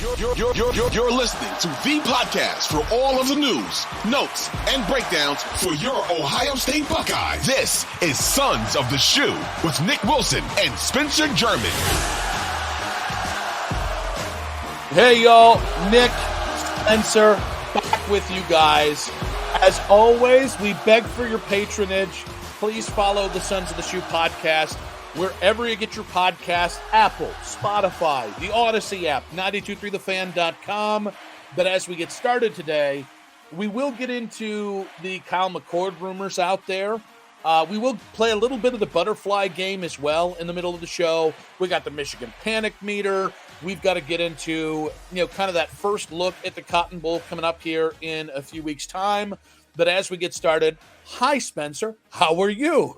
You're listening to the podcast for all of the news, notes, and breakdowns for your Ohio State Buckeyes. This is Sons of the Shoe with Nick Wilson and Spencer German. Hey, y'all. Nick, Spencer, back with you guys. As always, we beg for your patronage. Please follow the Sons of the Shoe podcast wherever you get your podcast, Apple, Spotify, the Odyssey app, 923thefan.com. But as we get started today, we will get into the Kyle McCord rumors out there. We will play a little bit of the butterfly game as well in the middle of the show. We got the Michigan panic meter. We've got to get into, kind of that first look at the Cotton Bowl coming up here in a few weeks' time. But as we get started, hi, Spencer. How are you?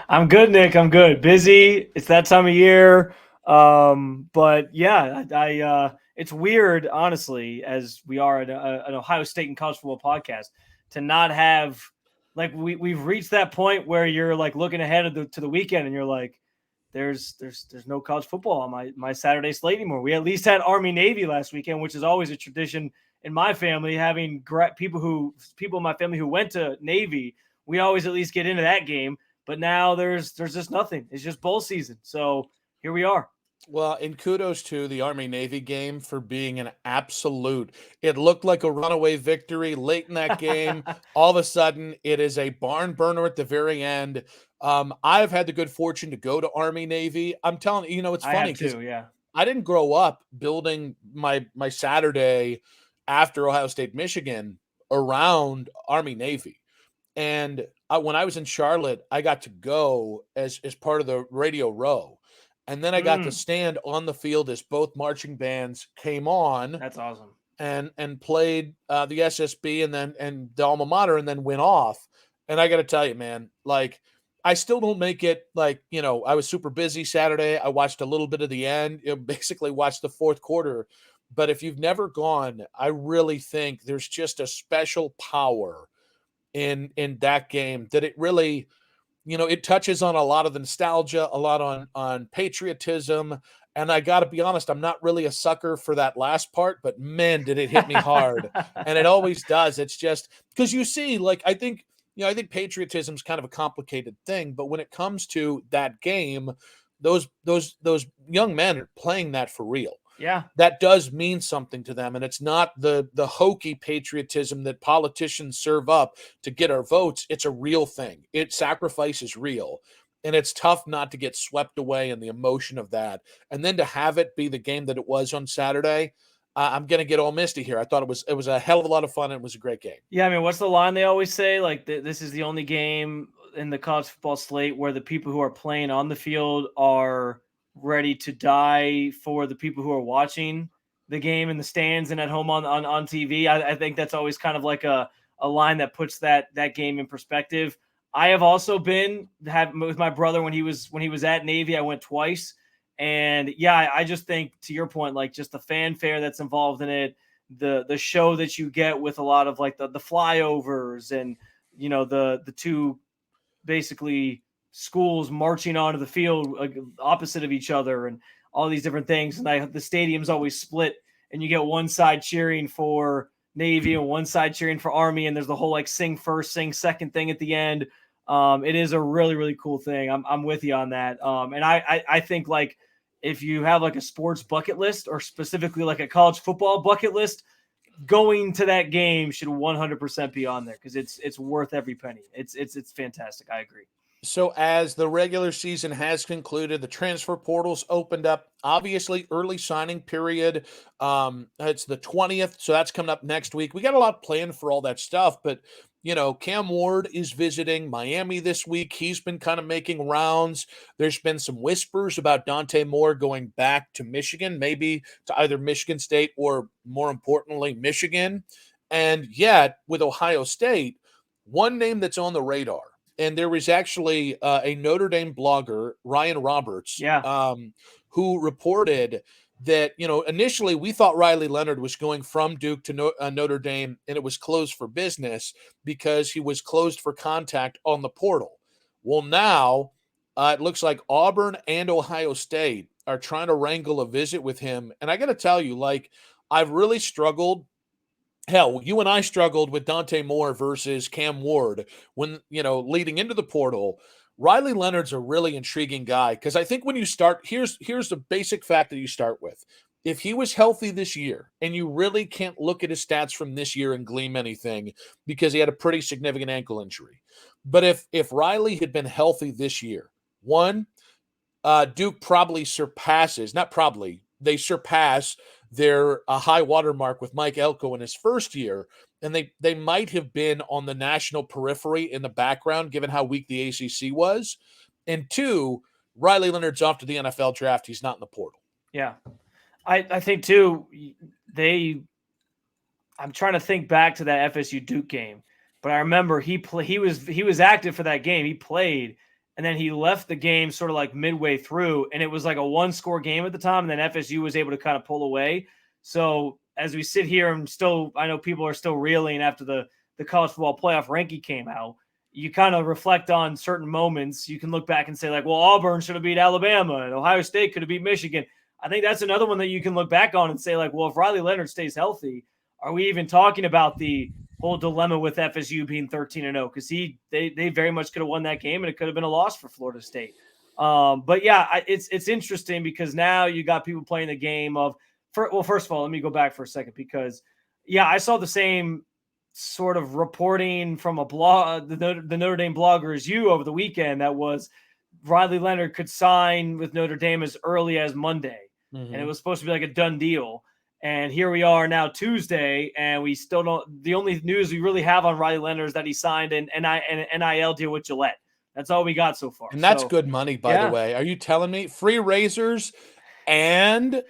I'm good, Nick. I'm good. Busy. It's that time of year. But yeah, I it's weird, honestly, as we are an Ohio State and college football podcast, to not have, like, we've reached that point where you're like looking ahead to the weekend and you're like, there's no college football on my Saturday slate anymore. We at least had Army Navy last weekend, which is always a tradition in my family, having people in my family who went to Navy. We always at least get into that game, but now there's just nothing. It's just bowl season. So here we are. Well, and kudos to the Army-Navy game for being an absolute. It looked like a runaway victory late in that game. All of a sudden, it is a barn burner at the very end. I've had the good fortune to go to Army-Navy. I'm telling you, it's funny because I didn't grow up building my Saturday after Ohio State, Michigan around Army-Navy. And when I was in Charlotte, I got to go as part of the Radio Row. And then I got to stand on the field as both marching bands came on. That's awesome. And played the SSB and the alma mater and then went off. And I got to tell you, man, like, I still don't make it, like, I was super busy Saturday. I watched a little bit of the end, basically watched the fourth quarter. But if you've never gone, I really think there's just a special power in that game that it really, it touches on a lot of the nostalgia, a lot on patriotism. And I got to be honest, I'm not really a sucker for that last part, but man, did it hit me hard. And it always does. It's just because you see, like, I think patriotism is kind of a complicated thing, but when it comes to that game, those young men are playing that for real. Yeah, that does mean something to them. And it's not the hokey patriotism that politicians serve up to get our votes. It's a real thing. Sacrifice is real. And it's tough not to get swept away in the emotion of that. And then to have it be the game that it was on Saturday, I'm going to get all misty here. I thought it was a hell of a lot of fun. And it was a great game. Yeah, I mean, what's the line they always say? Like, this is the only game in the college football slate where the people who are playing on the field are ready to die for the people who are watching the game in the stands and at home on TV. I think that's always kind of like a line that puts that game in perspective. I have also been with my brother when he was at Navy. I went twice. And yeah, I just think, to your point, like, just the fanfare that's involved in it, the show that you get with a lot of, like, the flyovers and, the two basically schools marching onto the field opposite of each other and all these different things. And the stadium's always split, and you get one side cheering for Navy and one side cheering for Army. And there's the whole, like, sing first, sing second thing at the end. It is a really, really cool thing. I'm with you on that. And I think, like, if you have, like, a sports bucket list, or specifically like a college football bucket list, going to that game should 100% be on there, because it's worth every penny. It's fantastic. I agree. So as the regular season has concluded, the transfer portal's opened up. Obviously, early signing period. It's the 20th, so that's coming up next week. We got a lot planned for all that stuff, but Cam Ward is visiting Miami this week. He's been kind of making rounds. There's been some whispers about Dante Moore going back to Michigan, maybe to either Michigan State or, more importantly, Michigan. And yet, with Ohio State, one name that's on the radar, and there was actually a Notre Dame blogger, Ryan Roberts, who reported that, initially we thought Riley Leonard was going from Duke to Notre Dame, and it was closed for business because he was closed for contact on the portal. Well, now it looks like Auburn and Ohio State are trying to wrangle a visit with him. And I got to tell you, like, I've really struggled. Hell, you and I struggled with Dante Moore versus Cam Ward when, leading into the portal. Riley Leonard's a really intriguing guy because I think when you start, here's the basic fact that you start with. If he was healthy this year, and you really can't look at his stats from this year and glean anything because he had a pretty significant ankle injury. But if Riley had been healthy this year, one, Duke probably they surpass their high water mark with Mike Elko in his first year, and they might have been on the national periphery in the background given how weak the ACC was. And two, Riley Leonard's off to the NFL draft. He's not in the portal. Yeah. I think too, I'm trying to think back to that FSU Duke game, but I remember he was active for that game. He played, and then he left the game sort of like midway through, and it was like a 1-score game at the time, and then FSU was able to kind of pull away. So as we sit here, I know people are still reeling after the college football playoff ranking came out. You kind of reflect on certain moments. You can look back and say, like, well, Auburn should have beat Alabama, and Ohio State could have beat Michigan. I think that's another one that you can look back on and say, like, well, if Riley Leonard stays healthy, are we even talking about the whole dilemma with FSU being 13-0? Because they very much could have won that game, and it could have been a loss for Florida State. But yeah, it's interesting because now you got people playing the game of. First of all, let me go back for a second because, yeah, I saw the same sort of reporting from a blog, the Notre Dame blogger as you over the weekend. That was Riley Leonard could sign with Notre Dame as early as Monday. And it was supposed to be like a done deal. And here we are now Tuesday, and we still don't. The only news we really have on Riley Leonard is that he signed an NIL deal with Gillette. That's all we got so far. And that's good money, by the way. Are you telling me free razors and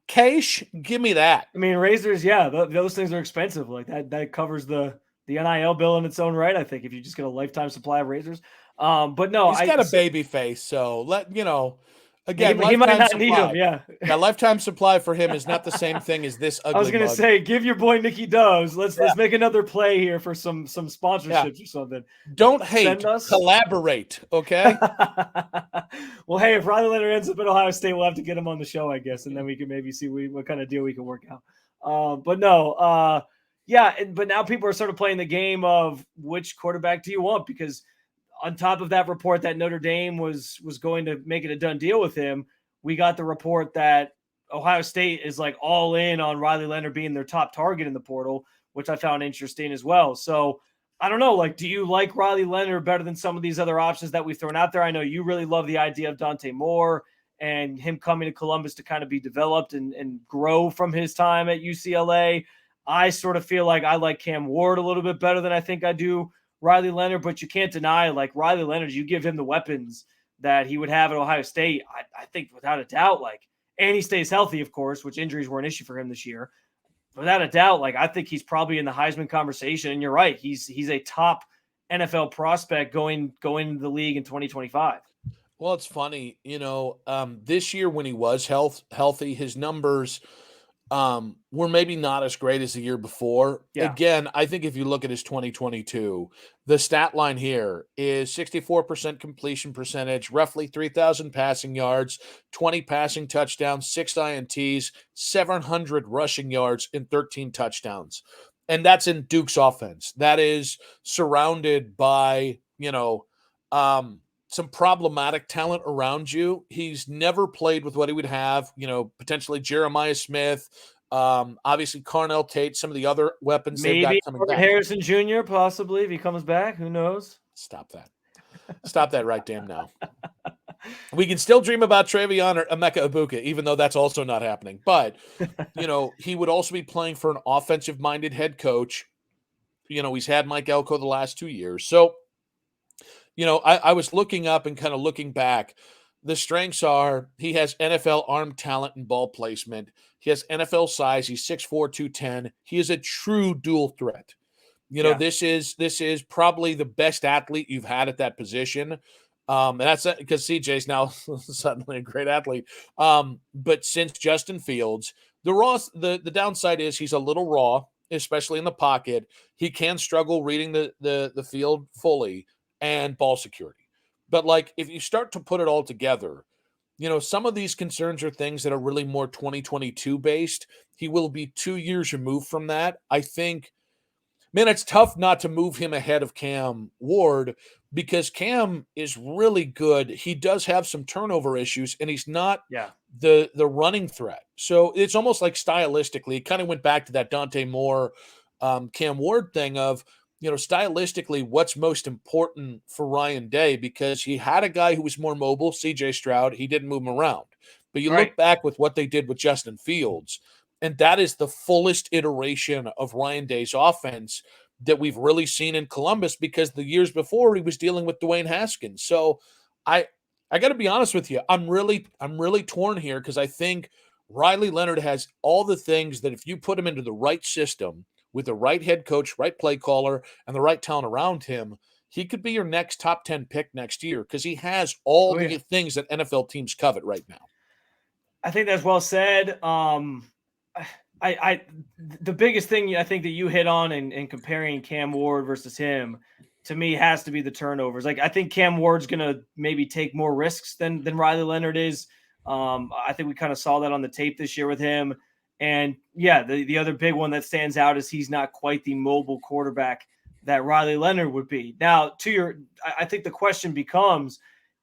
cash? Give me that. I mean, razors, yeah, those things are expensive. Like that covers the NIL bill in its own right. I think if you just get a lifetime supply of razors. But no, he's got a baby face, so again, he might not need them. Yeah, lifetime supply for him is not the same thing as this ugly. I was going to say, give your boy Nicky Doves. Let's make another play here for some sponsorships or something. Don't hate, collaborate, okay? Well, hey, if Riley Leonard ends up at Ohio State, we'll have to get him on the show, I guess, and then we can maybe see what kind of deal we can work out. But no, but now people are sort of playing the game of which quarterback do you want, because on top of that report that Notre Dame was going to make it a done deal with him, we got the report that Ohio State is like all in on Riley Leonard being their top target in the portal, which I found interesting as well. So I don't know, like, do you like Riley Leonard better than some of these other options that we've thrown out there? I know you really love the idea of Dante Moore and him coming to Columbus to kind of be developed and grow from his time at UCLA. I sort of feel like I like Cam Ward a little bit better than I think I do Riley Leonard, but you can't deny, like, Riley Leonard, you give him the weapons that he would have at Ohio State, I think without a doubt, like, and he stays healthy, of course, which injuries were an issue for him this year. Without a doubt, like, I think he's probably in the Heisman conversation, and you're right, he's a top NFL prospect going into the league in 2025. Well, it's funny, this year when he was healthy, his numbers were maybe not as great as the year before. Yeah. Again, I think if you look at his 2022, the stat line here is 64% completion percentage, roughly 3,000 passing yards, 20 passing touchdowns, 6 INTs, 700 rushing yards, and 13 touchdowns. And that's in Duke's offense. That is surrounded by, some problematic talent around you. He's never played with what he would have, potentially Jeremiah Smith, obviously Carnell Tate, some of the other weapons they've got coming Marvin back. Harrison Jr. possibly, if he comes back, who knows? Stop that right damn now. We can still dream about Travion or Emeka Ibuka, even though that's also not happening. But, he would also be playing for an offensive-minded head coach. He's had Mike Elko the last 2 years. So, I was looking up and kind of looking back. The strengths are he has NFL arm talent and ball placement. He has NFL size. He's 6'4", 210. He is a true dual threat. This is probably the best athlete you've had at that position. And that's because CJ's now suddenly a great athlete. But since Justin Fields, the downside is he's a little raw, especially in the pocket. He can struggle reading the field fully and ball security. But, like, if you start to put it all together, some of these concerns are things that are really more 2022 based. He will be 2 years removed from that. I think, man, it's tough not to move him ahead of Cam Ward because Cam is really good. He does have some turnover issues, and he's not Yeah. the running threat. So it's almost like stylistically, it kind of went back to that Dante Moore, Cam Ward thing of, stylistically, what's most important for Ryan Day, because he had a guy who was more mobile, CJ Stroud. He didn't move him around. But you Right. look back with what they did with Justin Fields, and that is the fullest iteration of Ryan Day's offense that we've really seen in Columbus, because the years before he was dealing with Dwayne Haskins. So I got to be honest with you. I'm really torn here, because I think Riley Leonard has all the things that if you put him into the right system with the right head coach, right play caller, and the right talent around him, he could be your next top 10 pick next year, because he has all Oh, the yeah. things that NFL teams covet right now. I think that's well said. I the biggest thing I think that you hit on in comparing Cam Ward versus him, to me, has to be the turnovers. Like, I think Cam Ward's gonna maybe take more risks than Riley Leonard is. I think we kind of saw that on the tape this year with him. And yeah, the other big one that stands out is he's not quite the mobile quarterback that Riley Leonard would be. Now, I think the question becomes,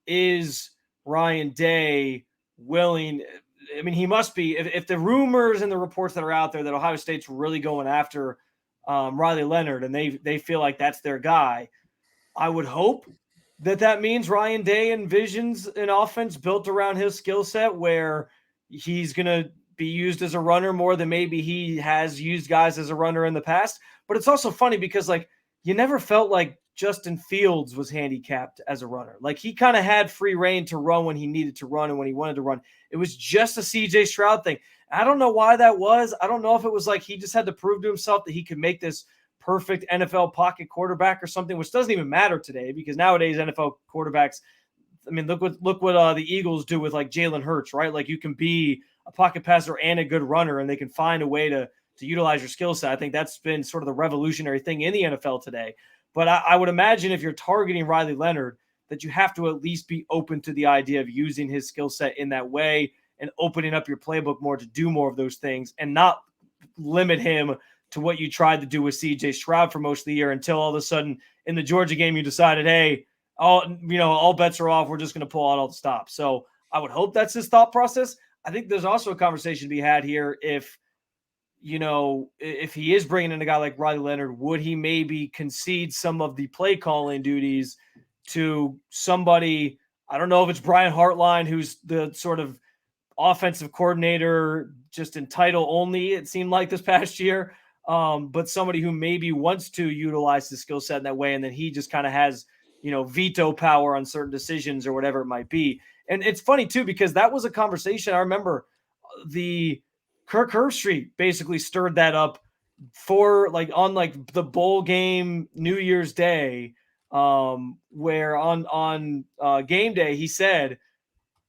is Ryan Day willing? I mean, he must be. If the rumors and the reports that are out there that Ohio State's really going after Riley Leonard, and they feel like that's their guy, I would hope that means Ryan Day envisions an offense built around his skill set, where he's going to be used as a runner more than maybe he has used guys as a runner in the past. But it's also funny because, like, you never felt like Justin Fields was handicapped as a runner. Like, he kind of had free reign to run when he needed to run and when he wanted to run. It was just a CJ Stroud thing. I don't know why that was. I don't know if it was like he just had to prove to himself that he could make this perfect NFL pocket quarterback or something, which doesn't even matter today, because nowadays NFL quarterbacks, I mean, look what the Eagles do with like Jalen Hurts, right? Like, you can be a pocket passer and a good runner, and they can find a way to utilize your skill set. I think that's been sort of the revolutionary thing in the NFL today. But I would imagine if you're targeting Riley Leonard, that you have to at least be open to the idea of using his skill set in that way and opening up your playbook more to do more of those things, and not limit him to what you tried to do with CJ Stroud for most of the year, until all of a sudden in the Georgia game you decided, hey, all bets are off. We're just going to pull out all the stops. So I would hope that's his thought process. I think there's also a conversation to be had here. If he is bringing in a guy like Riley Leonard, would he maybe concede some of the play calling duties to somebody? I don't know if it's Brian Hartline, who's the sort of offensive coordinator just in title only, it seemed like this past year, but somebody who maybe wants to utilize the skill set in that way, and then he just kind of has, veto power on certain decisions or whatever it might be. And it's funny too, because that was a conversation. I remember the Kirk Herbstreit basically stirred that up for on the bowl game New Year's Day, where on game day he said,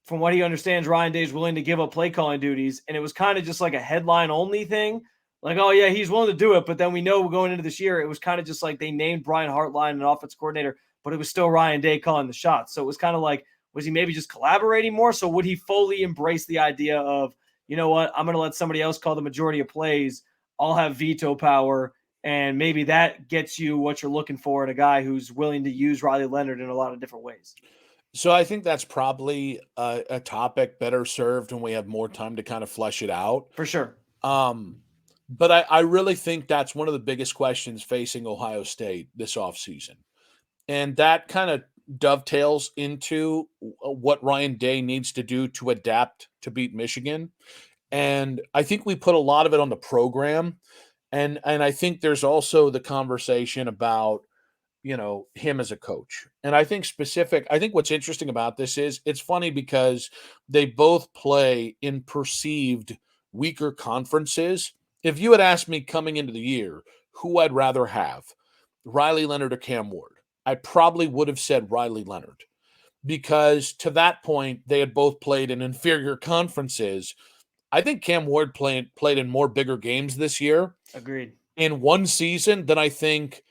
from what he understands, Ryan Day is willing to give up play calling duties, and it was kind of just like a headline only thing. Like, oh yeah, he's willing to do it, but then we know going into this year, it was kind of just like they named Brian Hartline an offense coordinator, but it was still Ryan Day calling the shots. So it was kind of like, was he maybe just collaborating more? So would he fully embrace the idea of, you know what, I'm going to let somebody else call the majority of plays, I'll have veto power, and maybe that gets you what you're looking for in a guy who's willing to use Riley Leonard in a lot of different ways? So I think that's probably a topic better served when we have more time to kind of flesh it out. For sure. But I really think that's one of the biggest questions facing Ohio State this offseason. And that kind of dovetails into what Ryan Day needs to do to adapt to beat Michigan. And I think we put a lot of it on the program. And I think there's also the conversation about, him as a coach. And I think what's interesting about this is it's funny because they both play in perceived weaker conferences. If you had asked me coming into the year who I'd rather have, Riley Leonard or Cam Ward, I probably would have said Riley Leonard, because to that point, they had both played in inferior conferences. I think Cam Ward played in more bigger games this year Agreed. in one season than I think,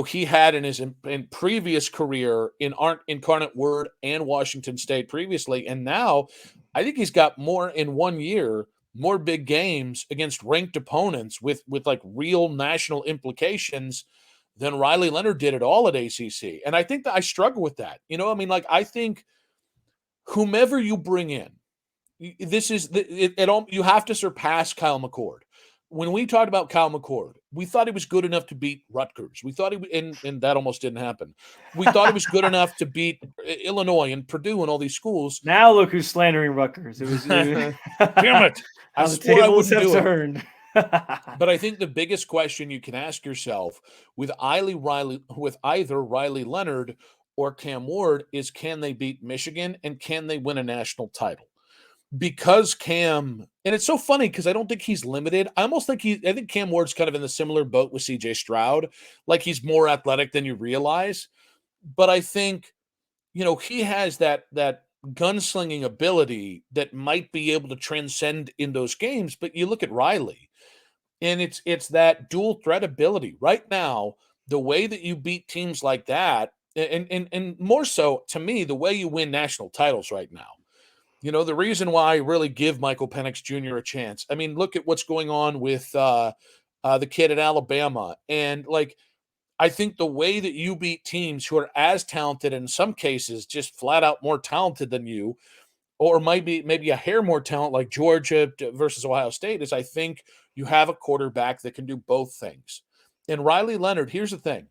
he had in his in previous career in Incarnate Word and Washington State previously. And now I think he's got more in 1 year, more big games against ranked opponents with like real national implications than Riley Leonard did at all at ACC. And I think that I struggle with that. I think whomever you bring in, this is you have to surpass Kyle McCord. When we talked about Kyle McCord, we thought he was good enough to beat Rutgers. We thought and that almost didn't happen. We thought he was good enough to beat Illinois and Purdue and all these schools. Now look who's slandering Rutgers. It was damn it! I swore I wouldn't do it. But I think the biggest question you can ask yourself with either Riley Leonard or Cam Ward is, can they beat Michigan and can they win a national title? Because Cam, and it's so funny because I don't think he's limited. I think Cam Ward's kind of in the similar boat with CJ Stroud. Like, he's more athletic than you realize. But I think, he has that gunslinging ability that might be able to transcend in those games. But you look at Riley, and it's that dual threat ability. Right now, the way that you beat teams like that, and more so, to me, the way you win national titles right now. The reason why I really give Michael Penix Jr. a chance. I mean, look at what's going on with the kid at Alabama. And, I think the way that you beat teams who are as talented, in some cases, just flat out more talented than you, or maybe a hair more talent like Georgia versus Ohio State, is I think you have a quarterback that can do both things. And Riley Leonard, here's the thing.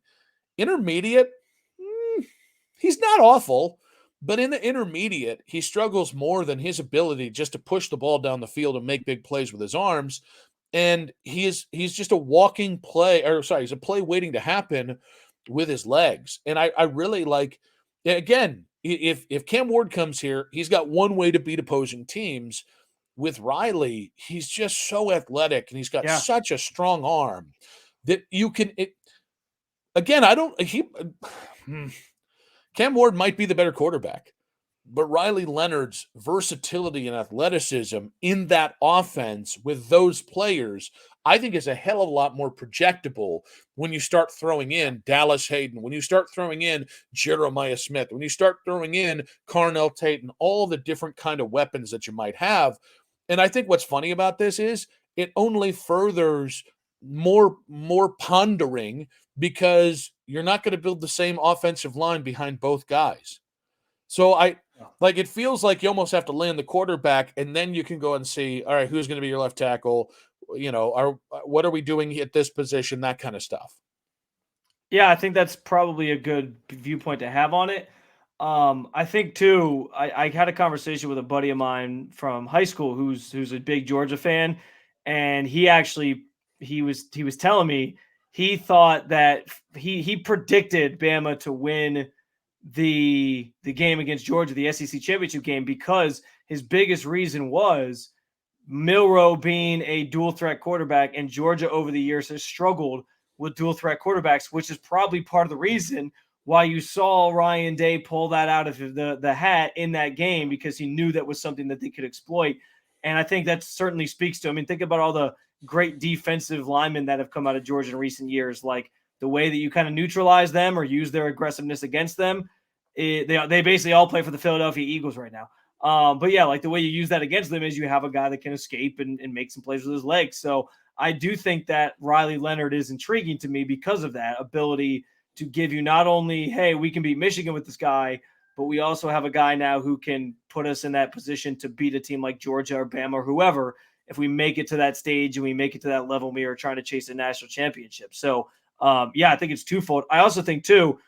Intermediate, he's not awful. But in the intermediate, he struggles more than his ability just to push the ball down the field and make big plays with his arms. And he's just a walking play, he's a play waiting to happen with his legs. And I really like, again, if Cam Ward comes here, he's got one way to beat opposing teams. With Riley, he's just so athletic and he's got such a strong arm that you can. Cam Ward might be the better quarterback, but Riley Leonard's versatility and athleticism in that offense with those players, I think, is a hell of a lot more projectable when you start throwing in Dallas Hayden, when you start throwing in Jeremiah Smith, when you start throwing in Carnell Tate and all the different kind of weapons that you might have. And I think what's funny about this is it only furthers more pondering, because you're not going to build the same offensive line behind both guys. So it feels like you almost have to land the quarterback, and then you can go and see, all right, who's going to be your left tackle? What are we doing at this position? That kind of stuff. Yeah, I think that's probably a good viewpoint to have on it. I think too, I had a conversation with a buddy of mine from high school who's a big Georgia fan, and he was telling me he thought that he predicted Bama to win the game against Georgia, the SEC championship game, because his biggest reason was Milroe being a dual threat quarterback, and Georgia over the years has struggled with dual threat quarterbacks, which is probably part of the reason why you saw Ryan Day pull that out of the hat in that game, because he knew that was something that they could exploit. And I think that certainly speaks to, think about all the great defensive linemen that have come out of Georgia in recent years, like the way that you kind of neutralize them or use their aggressiveness against them. They basically all play for the Philadelphia Eagles right now. But yeah, like the way you use that against them is you have a guy that can escape and make some plays with his legs. So I do think that Riley Leonard is intriguing to me because of that ability to give you not only, hey, we can beat Michigan with this guy, but we also have a guy now who can put us in that position to beat a team like Georgia or Bama or whoever, if we make it to that stage and we make it to that level, we are trying to chase a national championship. So, I think it's twofold. I also think, too,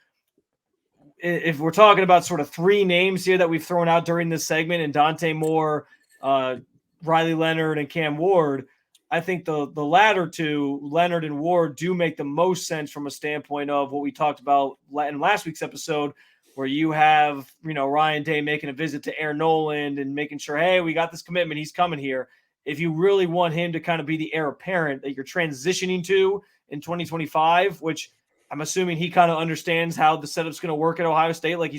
if we're talking about sort of three names here that we've thrown out during this segment, and Dante Moore, Riley Leonard, and Cam Ward, I think the latter two, Leonard and Ward, do make the most sense from a standpoint of what we talked about in last week's episode, where you have, Ryan Day making a visit to Air Noland and making sure, hey, we got this commitment, he's coming here. If you really want him to kind of be the heir apparent that you're transitioning to in 2025, which I'm assuming he kind of understands how the setup's going to work at Ohio State. Like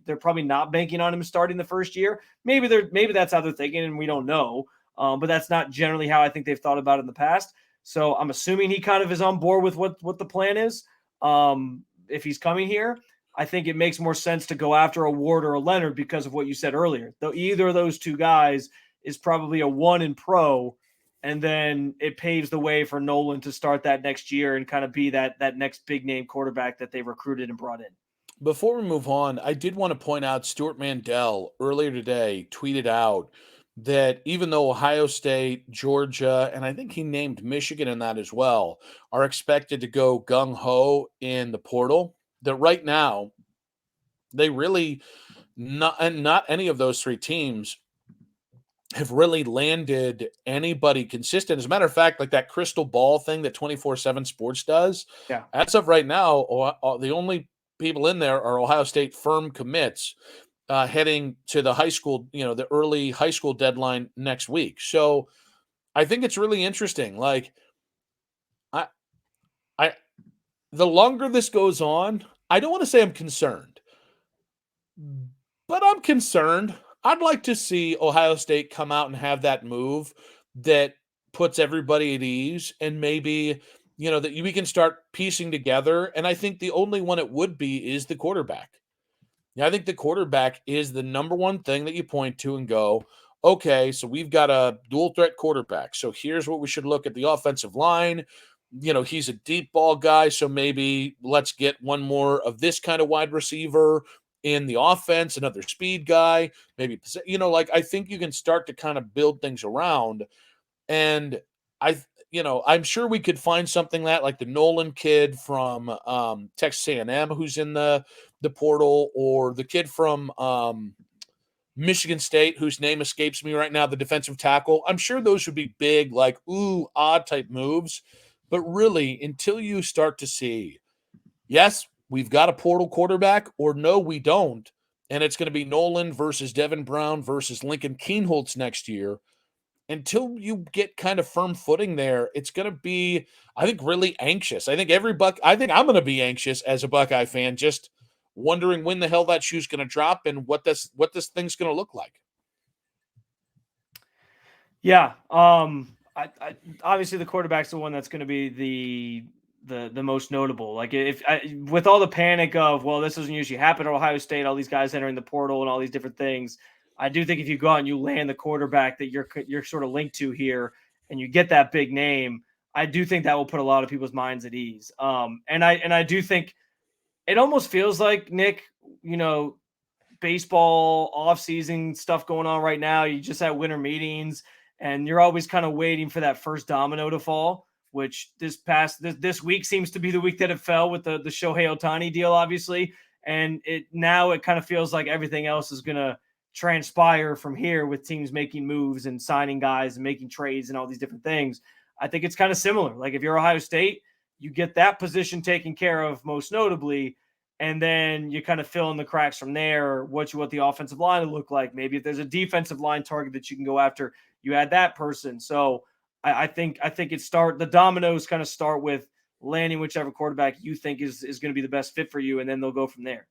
they're probably not banking on him starting the first year. Maybe that's how they're thinking, and we don't know. But that's not generally how I think they've thought about it in the past. So I'm assuming he kind of is on board with what the plan is. if he's coming here. I think it makes more sense to go after a Ward or a Leonard because of what you said earlier. Though either of those two guys is probably a 1 in pro, and then it paves the way for Nolan to start that next year and kind of be that next big name quarterback that they recruited and brought in. Before we move on, I did want to point out Stuart Mandel earlier today tweeted out that even though Ohio State, Georgia, and I think he named Michigan in that as well, are expected to go gung-ho in the portal, that right now they really not any of those three teams have really landed anybody consistent. As a matter of fact, like that crystal ball thing that 24/7 Sports does, Yeah. as of right now, the only people in there are Ohio State firm commits heading to the high school, the early high school deadline next week. So I think it's really interesting. Like, the longer this goes on, I don't want to say I'm concerned, but I'm concerned. I'd like to see Ohio State come out and have that move that puts everybody at ease, and maybe, that we can start piecing together. And I think the only one it would be is the quarterback. Yeah, I think the quarterback is the number one thing that you point to and go, okay, so we've got a dual threat quarterback. So here's what we should look at: the offensive line. He's a deep ball guy, so maybe let's get one more of this kind of wide receiver in the offense, another speed guy, maybe, I think you can start to kind of build things around. And I'm sure we could find something like the Nolan kid from Texas A&M who's in the portal, or the kid from Michigan State whose name escapes me right now, the defensive tackle. I'm sure those would be big, odd type moves. But really, until you start to see, yes, we've got a portal quarterback, or no, we don't, and it's going to be Nolan versus Devin Brown versus Lincoln Kienholz next year, until you get kind of firm footing there, it's going to be, I think, really anxious. I think I think I'm going to be anxious as a Buckeye fan, just wondering when the hell that shoe's going to drop and what this thing's going to look like. Yeah. Obviously the quarterback's the one that's going to be the most notable. Like, with all the panic of, well, this doesn't usually happen at Ohio State, all these guys entering the portal and all these different things, I do think if you go out and you land the quarterback that you're sort of linked to here, and you get that big name, I do think that will put a lot of people's minds at ease. And I do think it almost feels like, Nick, baseball off-season stuff going on right now. You just had winter meetings, and you're always kind of waiting for that first domino to fall, which this week seems to be the week that it fell with the Shohei Ohtani deal, obviously. And now it kind of feels like everything else is going to transpire from here, with teams making moves and signing guys and making trades and all these different things. I think it's kind of similar. Like, if you're Ohio State, you get that position taken care of most notably, and then you kind of fill in the cracks from there. What the offensive line will look like. Maybe if there's a defensive line target that you can go after, you add that person. So I think the dominoes kind of start with landing whichever quarterback you think is going to be the best fit for you, and then they'll go from there.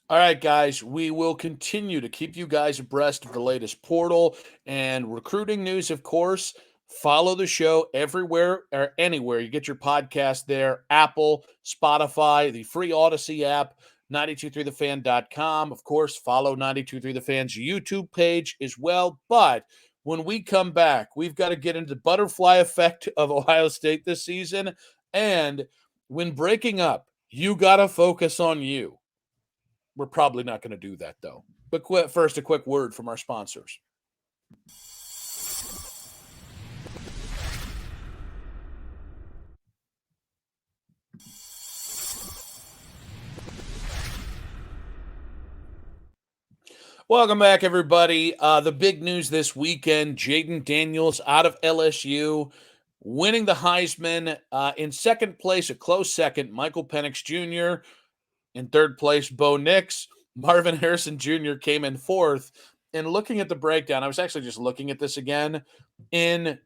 All right, guys, we will continue to keep you guys abreast of the latest portal and recruiting news, of course. Follow the show everywhere or anywhere you get your podcast there: Apple, Spotify, the free Odyssey app, 923thefan.com. Of course, follow 923 The Fan's YouTube page as well. But when we come back, we've got to get into the butterfly effect of Ohio State this season. And when breaking up, you got to focus on you. We're probably not going to do that, though. But first, a quick word from our sponsors. Welcome back, everybody. The big news this weekend: Jaden Daniels out of LSU, winning the Heisman. In second place, a close second, Michael Penix Jr. In third place, Bo Nix. Marvin Harrison Jr. came in fourth. And looking at the breakdown, I was actually just looking at this again. In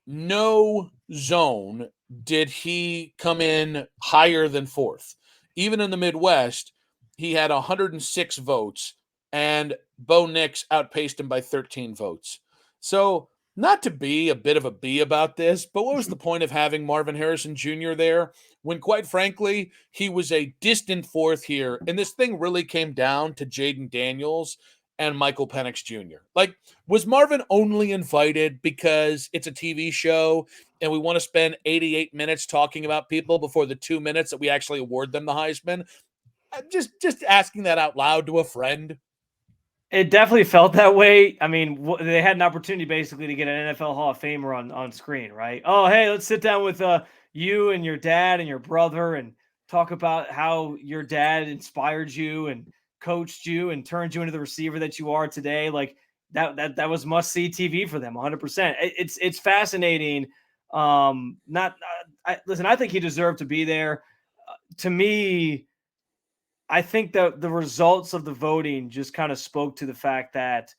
no zone did he come in higher than fourth. Even in the Midwest, he had 106 votes, and Bo Nix outpaced him by 13 votes. So Not to be a bit of a bee about this, but what was the point of having Marvin Harrison Jr. there when, quite frankly, he was a distant fourth here? And this thing really came down to Jaden Daniels and Michael Penix Jr. Like, was Marvin only invited because it's a TV show and we want to spend 88 minutes talking about people before the 2 minutes that we actually award them the Heisman? Just asking that out loud to a friend. It definitely felt that way. I mean, they had an opportunity basically to get an NFL Hall of Famer on screen, right? Oh, hey, let's sit down with you and your dad and your brother and talk about how your dad inspired you and coached you and turned you into the receiver that you are today. Like that was must see TV for them, 100%. It's fascinating. Listen, I think he deserved to be there. To me, I think that the results of the voting just kind of spoke to the fact that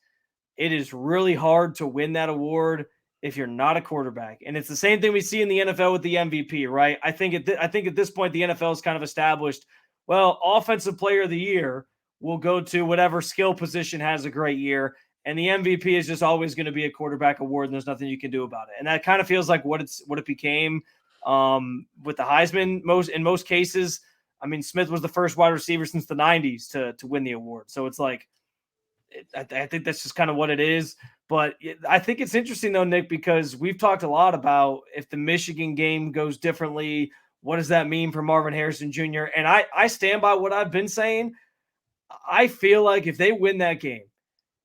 it is really hard to win that award if you're not a quarterback. And it's the same thing we see in the NFL with the MVP, right? I think at this point, the NFL is kind of established, well, offensive player of the year will go to whatever skill position has a great year. And the MVP is just always going to be a quarterback award, and there's nothing you can do about it. And that kind of feels like what it became with the Heisman in most cases. I mean, Smith was the first wide receiver since the 90s to win the award. So it's like, I think that's just kind of what it is. But I think it's interesting, though, Nick, because we've talked a lot about if the Michigan game goes differently, what does that mean for Marvin Harrison Jr.? And I stand by what I've been saying. I feel like if they win that game,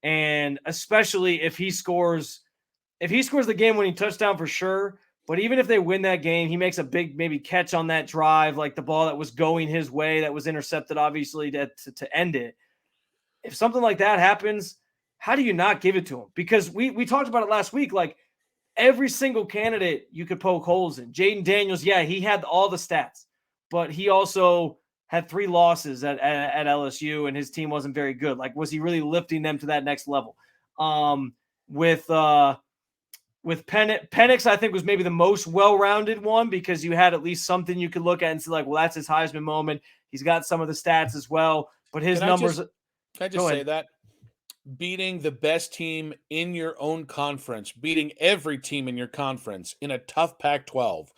and especially if he scores the game-winning touchdown for sure, but even if they win that game, he makes a big maybe catch on that drive, like the ball that was going his way that was intercepted, obviously, to end it. If something like that happens, how do you not give it to him? Because we talked about it last week. Like every single candidate you could poke holes in. Jaden Daniels, yeah, he had all the stats, but he also had 3 losses at LSU, and his team wasn't very good. Like, was he really lifting them to that next level? With Penix, I think was maybe the most well-rounded one because you had at least something you could look at and see like, well, that's his Heisman moment. He's got some of the stats as well, but his numbers. Can I just say that? Beating the best team in your own conference, beating every team in your conference in a tough Pac-12,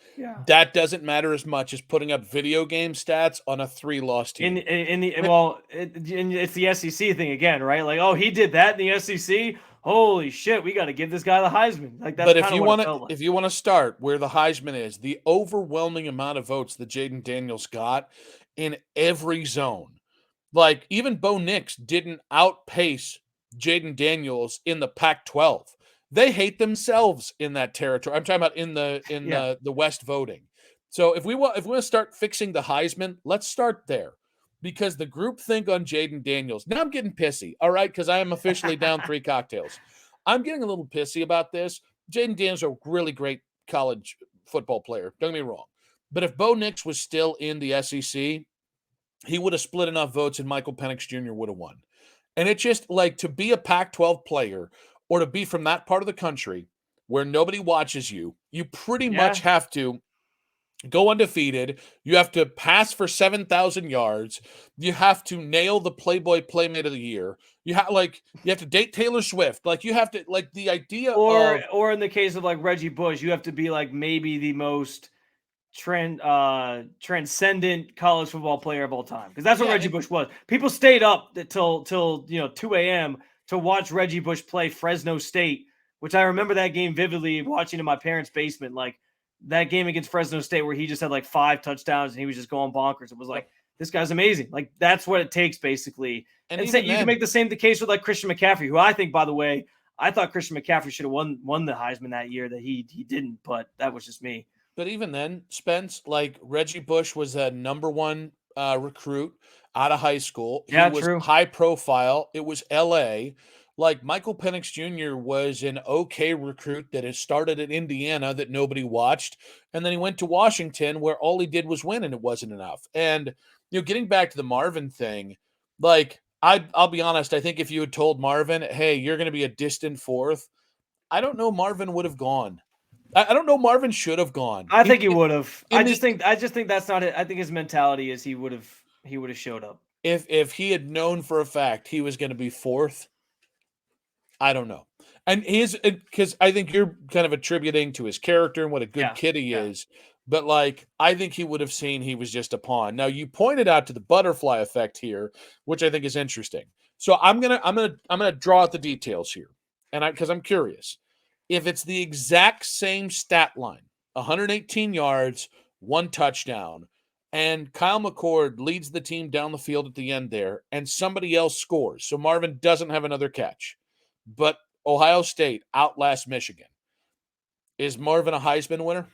that doesn't matter as much as putting up video game stats on a 3-loss team. It's the SEC thing again, right? Like, oh, he did that in the SEC. Holy shit, we got to give this guy the Heisman. Like, that's if you want to start where the Heisman is, the overwhelming amount of votes that Jaden Daniels got in every zone, like even Bo Nix didn't outpace Jaden Daniels in the Pac-12. They hate themselves in that territory. I'm talking about in the West voting. So if we want to start fixing the Heisman, let's start there. Because the group think on Jaden Daniels. Now I'm getting pissy, all right, because I am officially down 3 cocktails. I'm getting a little pissy about this. Jaden Daniels is a really great college football player. Don't get me wrong. But if Bo Nix was still in the SEC, he would have split enough votes and Michael Penix Jr. would have won. And it's just like to be a Pac-12 player or to be from that part of the country where nobody watches you, you pretty much have to go undefeated. You have to pass for 7,000 yards. You have to nail the Playboy Playmate of the Year. You have to date Taylor Swift. Like you have to like the idea or in the case of like Reggie Bush, you have to be like maybe the most transcendent college football player of all time, because that's what Reggie Bush was. People stayed up till 2 a.m. to watch Reggie Bush play Fresno State, which I remember that game vividly watching in my parents' basement. Like that game against Fresno State where he just had like 5 touchdowns and he was just going bonkers. It was like, this guy's amazing. Like that's what it takes basically. And you can make the case with like Christian McCaffrey, who I think, by the way, I thought Christian McCaffrey should have won the Heisman that year that he didn't, but that was just me. But even then, Spence, like Reggie Bush was a number 1 recruit out of high school. He was high profile. It was LA. Like Michael Penix Jr. was an okay recruit that had started at Indiana that nobody watched. And then he went to Washington where all he did was win and it wasn't enough. And, getting back to the Marvin thing, like I'll be honest, I think if you had told Marvin, hey, you're going to be a distant 4th, I don't know Marvin would have gone. I don't know Marvin should have gone. I think he would have. I just think that's not it. I think his mentality is he would have showed up. If he had known for a fact he was going to be 4th, I don't know. And because I think you're kind of attributing to his character and what a good Yeah, kid he yeah. is. But like, I think he would have seen he was just a pawn. Now you pointed out to the butterfly effect here, which I think is interesting. So I'm gonna draw out the details here, and because I'm curious, if it's the exact same stat line, 118 yards, 1 touchdown, and Kyle McCord leads the team down the field at the end there, and somebody else scores, so Marvin doesn't have another catch, but Ohio State outlasts Michigan. Is Marvin a Heisman winner?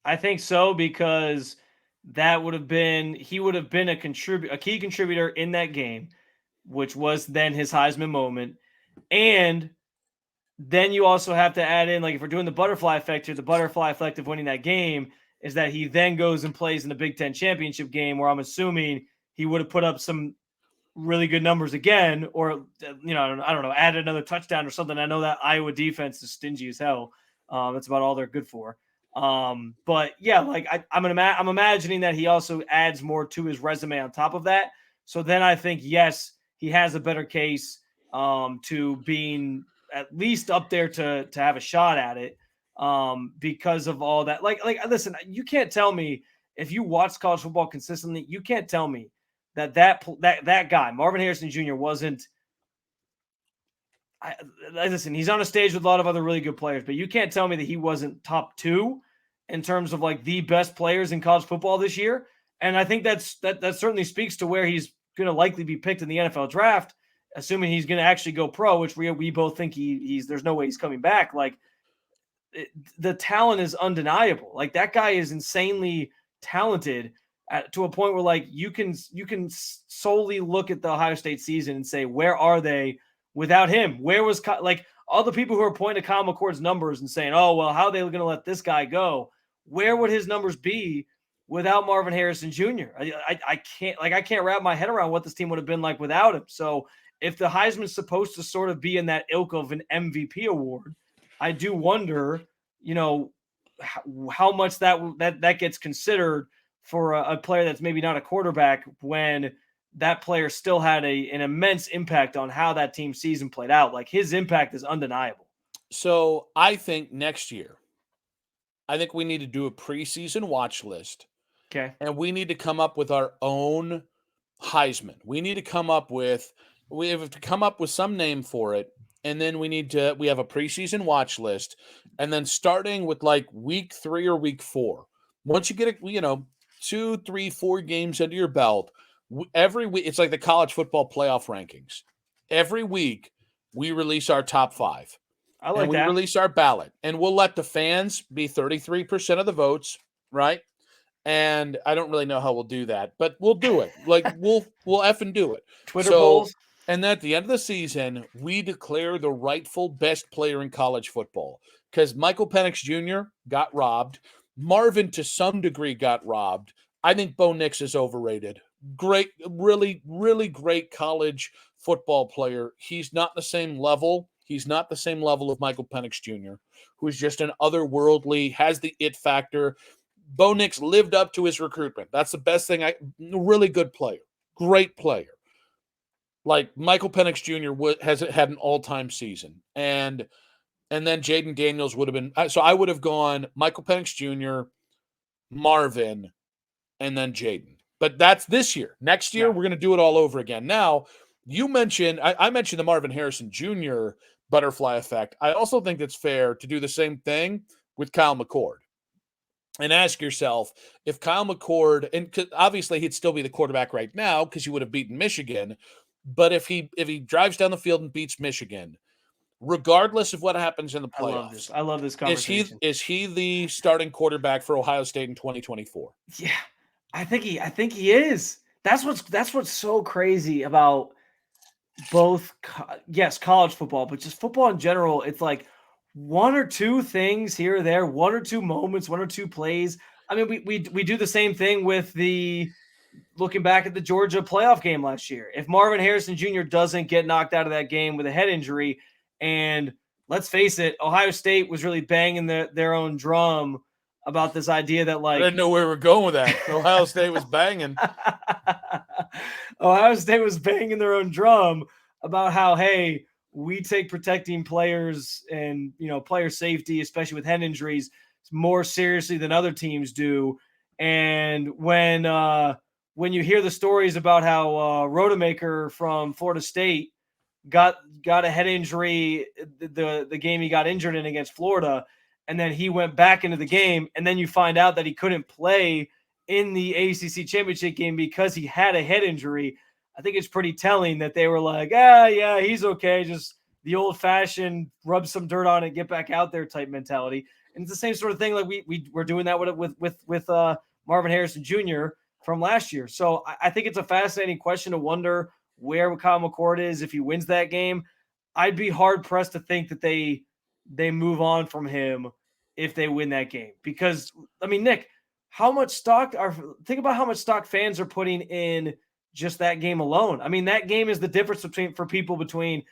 I think so because he would have been a key contributor in that game, which was then his Heisman moment. And then you also have to add in, like, if we're doing the butterfly effect here, the butterfly effect of winning that game is that he then goes and plays in the Big Ten championship game, where I'm assuming he would have put up some really good numbers again, or I don't know, add another touchdown or something. I know that Iowa defense is stingy as hell. That's about all they're good for. But yeah, like I'm imagining that he also adds more to his resume on top of that. So then I think yes, he has a better case to being at least up there to have a shot at it because of all that. Like listen, you can't tell me if you watch college football consistently, you can't tell me that guy, Marvin Harrison Jr. wasn't. Listen, he's on a stage with a lot of other really good players, but you can't tell me that he wasn't top 2 in terms of like the best players in college football this year. And I think that certainly speaks to where he's going to likely be picked in the NFL draft, assuming he's going to actually go pro, which we both think he's. There's no way he's coming back. Like the talent is undeniable. Like that guy is insanely talented. To a point where like you can solely look at the Ohio State season and say, where are they without him? Where was like all the people who are pointing to Kyle McCord's numbers and saying, oh, well, how are they going to let this guy go? Where would his numbers be without Marvin Harrison Jr.? I can't wrap my head around what this team would have been like without him. So if the Heisman's supposed to sort of be in that ilk of an MVP award, I do wonder, how much that gets considered for a player that's maybe not a quarterback when that player still had an immense impact on how that team's season played out. Like his impact is undeniable. So I think next year, I think we need to do a preseason watch list. Okay. And we need to come up with our own Heisman. We have to come up with some name for it. And then we have a preseason watch list. And then starting with like week 3 or week 4, once you get 2, 3, 4 games under your belt, every week, it's like the college football playoff rankings. Every week we release our top 5. I like that. We release our ballot, and we'll let the fans be 33% of the votes, right? And I don't really know how we'll do that, but we'll do it. Like we'll effing do it. Twitter polls. And then at the end of the season, we declare the rightful best player in college football because Michael Penix Jr. got robbed. Marvin, to some degree, got robbed. I think Bo Nix is overrated. Great, really, really great college football player. He's not the same level. He's not the same level of Michael Penix Jr., who is just an otherworldly, has the it factor. Bo Nix lived up to his recruitment. That's the best thing. Really good player. Great player. Like Michael Penix Jr. has had an all-time season. And then Jaden Daniels would have been – so I would have gone Michael Penix Jr., Marvin, and then Jaden. But that's this year. Next year, we're going to do it all over again. Now, you mentioned – I mentioned the Marvin Harrison Jr. butterfly effect. I also think it's fair to do the same thing with Kyle McCord. And ask yourself, if Kyle McCord – and obviously he'd still be the quarterback right now because he would have beaten Michigan – but if he drives down the field and beats Michigan, regardless of what happens in the playoffs, I love this conversation. Is he the starting quarterback for Ohio State in 2024? Yeah, I think he is. That's what's so crazy about both. Yes, college football, but just football in general. It's like one or two things here or there, one or two moments, one or two plays. I mean, we do the same thing with the. Looking back at the Georgia playoff game last year, if Marvin Harrison Jr. doesn't get knocked out of that game with a head injury, and let's face it, Ohio State was really banging their own drum about this idea that like – I didn't know where we were going with that. Ohio State was banging. Ohio State was banging their own drum about how, hey, we take protecting players and, player safety, especially with head injuries, more seriously than other teams do. And when you hear the stories about how Rodemaker from Florida State got a head injury the game he got injured in against Florida, and then he went back into the game, and then you find out that he couldn't play in the ACC championship game because he had a head injury. I think it's pretty telling that they were like, yeah, he's okay. Just the old fashioned rub some dirt on it, get back out there type mentality. And it's the same sort of thing. Like we're doing that with Marvin Harrison Jr. from last year. So I think it's a fascinating question to wonder where Kyle McCord is if he wins that game. I'd be hard pressed to think that they move on from him if they win that game. Because, I mean, Nick, think about how much stock fans are putting in just that game alone. I mean, that game is the difference between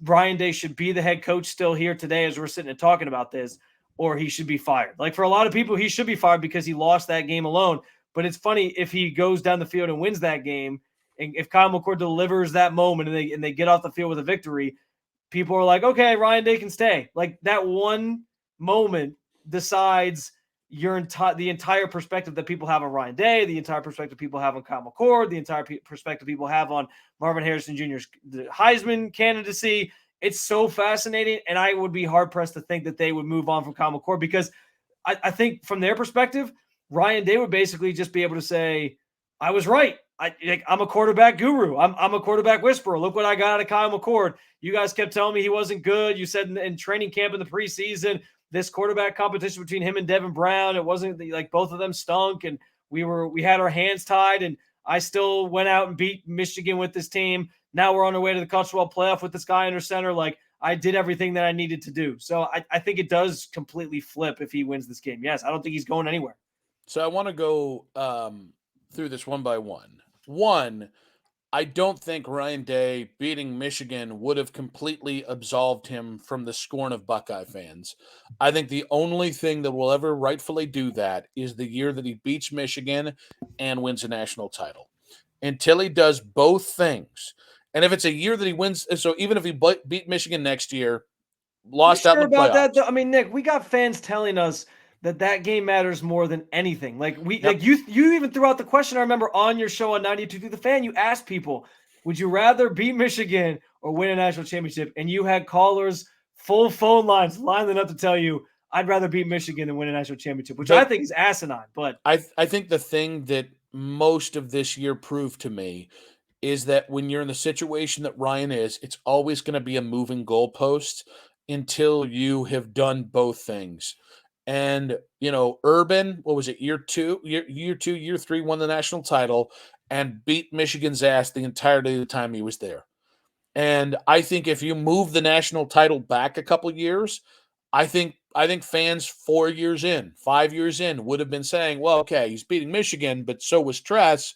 Ryan Day should be the head coach still here today as we're sitting and talking about this, or he should be fired. Like, for a lot of people, he should be fired because he lost that game alone. But it's funny, if he goes down the field and wins that game, and if Kyle McCord delivers that moment and they get off the field with a victory, people are like, okay, Ryan Day can stay. Like, that one moment decides the entire perspective that people have on Ryan Day, the entire perspective people have on Kyle McCord, the entire perspective people have on Marvin Harrison Jr.'s Heisman candidacy. It's so fascinating, and I would be hard-pressed to think that they would move on from Kyle McCord, because I think from their perspective, Ryan Day would basically just be able to say, I was right. I'm a quarterback guru. I'm a quarterback whisperer. Look what I got out of Kyle McCord. You guys kept telling me he wasn't good. You said in training camp in the preseason, this quarterback competition between him and Devin Brown, it wasn't like both of them stunk, and we had our hands tied, and I still went out and beat Michigan with this team. Now we're on our way to the College Football Playoff with this guy under center. Like, I did everything that I needed to do. So I think it does completely flip if he wins this game. Yes, I don't think he's going anywhere. So I want to go through this one by one. One, I don't think Ryan Day beating Michigan would have completely absolved him from the scorn of Buckeye fans. I think the only thing that will ever rightfully do that is the year that he beats Michigan and wins a national title. Until he does both things, and if it's a year that he wins, so even if he beat Michigan next year, lost out in the playoffs. That, though? I mean, Nick, we got fans telling us that game matters more than anything. Like you even threw out the question. I remember on your show on 92 The Fan, you asked people, would you rather beat Michigan or win a national championship? And you had callers, full phone lines lining up to tell you, I'd rather beat Michigan than win a national championship, which I think is asinine. But I think the thing that most of this year proved to me is that when you're in the situation that Ryan is, it's always going to be a moving goalpost until you have done both things. And, Urban, what was it, year two, year three, won the national title and beat Michigan's ass the entirety of the time he was there. And I think if you move the national title back a couple of years, I think fans 4 years in, 5 years in would have been saying, well, okay, he's beating Michigan, but so was Tress.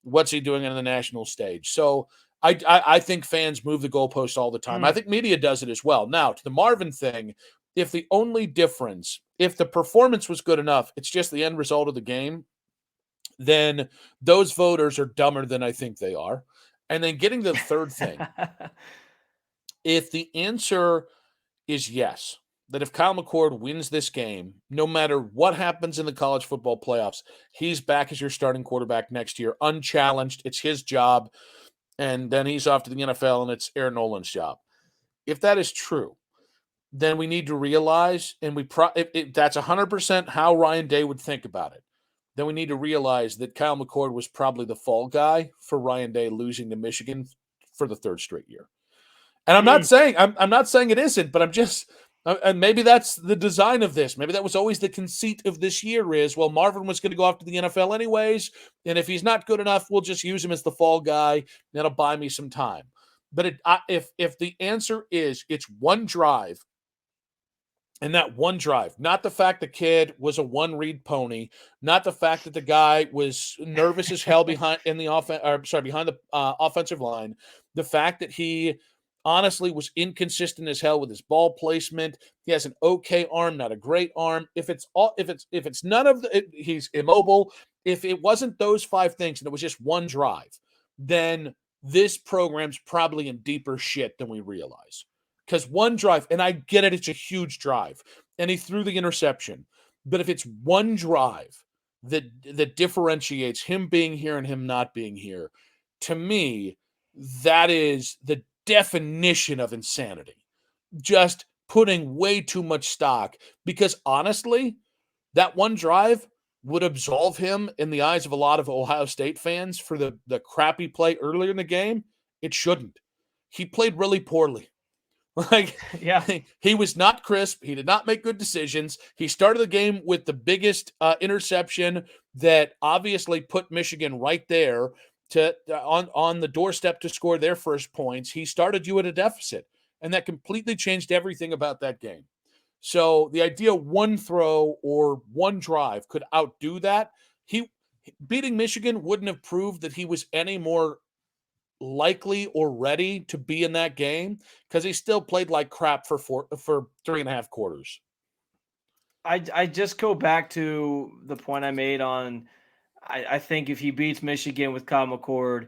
What's he doing on the national stage? So I think fans move the goalposts all the time. I think media does it as well. Now, to the Marvin thing, if the only difference, if the performance was good enough, it's just the end result of the game, then those voters are dumber than I think they are. And then getting to the third thing, if the answer is yes, that if Kyle McCord wins this game, no matter what happens in the college football playoffs, he's back as your starting quarterback next year, unchallenged. It's his job. And then he's off to the NFL, and it's Aaron Nolan's job. If that is true, then we need to realize, and if that's 100% how Ryan Day would think about it, then we need to realize that Kyle McCord was probably the fall guy for Ryan Day losing to Michigan for the third straight year. And I'm not saying it isn't, but I'm just, and maybe that's the design of this. Maybe that was always the conceit of this year is, well, Marvin was going to go off to the NFL anyways, and if he's not good enough, we'll just use him as the fall guy. That'll buy me some time. But if the answer is it's one drive, and that one drive, not the fact the kid was a one-read pony, not the fact that the guy was nervous as hell behind the offensive line, the fact that he honestly was inconsistent as hell with his ball placement. He has an okay arm, not a great arm. If it's none of he's immobile. If it wasn't those five things and it was just one drive, then this program's probably in deeper shit than we realize. Because one drive, and I get it, it's a huge drive, and he threw the interception. But if it's one drive that differentiates him being here and him not being here, to me, that is the definition of insanity. Just putting way too much stock. Because honestly, that one drive would absolve him in the eyes of a lot of Ohio State fans for the crappy play earlier in the game. It shouldn't. He played really poorly. Like, Yeah. he was not crisp. He did not make good decisions. He started the game with the biggest interception that obviously put Michigan right there to on the doorstep to score their first points. He started you at a deficit, and that completely changed everything about that game. So the idea one throw or one drive could outdo that. He beating Michigan wouldn't have proved that he was any more likely or ready to be in that game because he still played like crap for 3.5 quarters. I just go back to the point I made on I think if he beats Michigan with Kyle McCord,